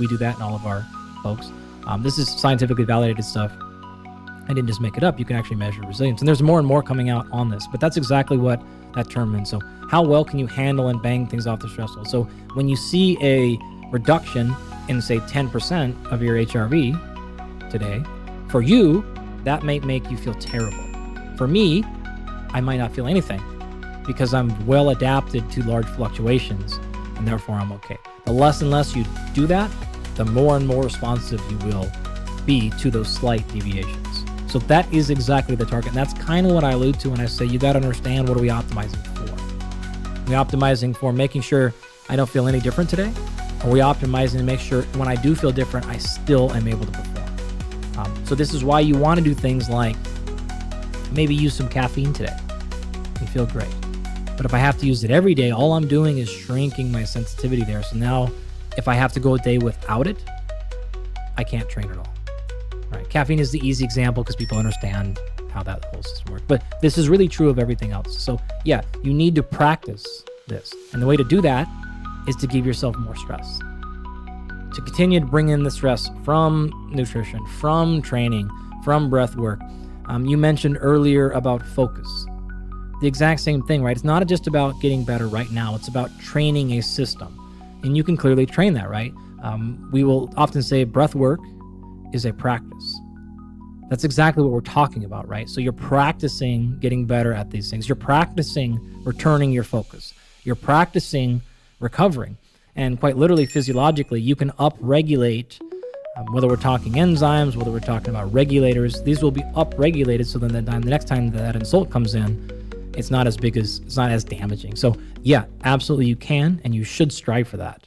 We do that in all of our folks. This is scientifically validated stuff. I didn't just make it up. You can actually measure resilience. And there's more and more coming out on this, but that's exactly what that term means. So how well can you handle and bang things off the stressful? So when you see a reduction in, say, 10% of your HRV today, for you, that may make you feel terrible. For me, I might not feel anything because I'm well adapted to large fluctuations, and therefore I'm okay. The less and less you do that, the more and more responsive you will be to those slight deviations. So that is exactly the target. And that's kind of what I allude to when I say you got to understand, what are we optimizing for? Are we optimizing for making sure I don't feel any different today? Are we optimizing to make sure when I do feel different, I still am able to perform? So this is why you want to do things like maybe use some caffeine today and feel great. But if I have to use it every day, all I'm doing is shrinking my sensitivity there. So now if I have to go a day without it, I can't train at all. Right? Caffeine is the easy example because people understand how that whole system works. But this is really true of everything else. So yeah, you need to practice this. And the way to do that is to give yourself more stress. To continue to bring in the stress from nutrition, from training, from breath work. You mentioned earlier about focus. The exact same thing, right? It's not just about getting better right now. It's about training a system. And you can clearly train that, right? We will often say breath work is a practice. That's exactly what we're talking about, right? So you're practicing getting better at these things. You're practicing returning your focus. You're practicing recovering. And quite literally, physiologically, you can upregulate, whether we're talking enzymes, whether we're talking about regulators, these will be upregulated so then the next time that insult comes in, it's not as damaging. So yeah, absolutely you can, and you should strive for that.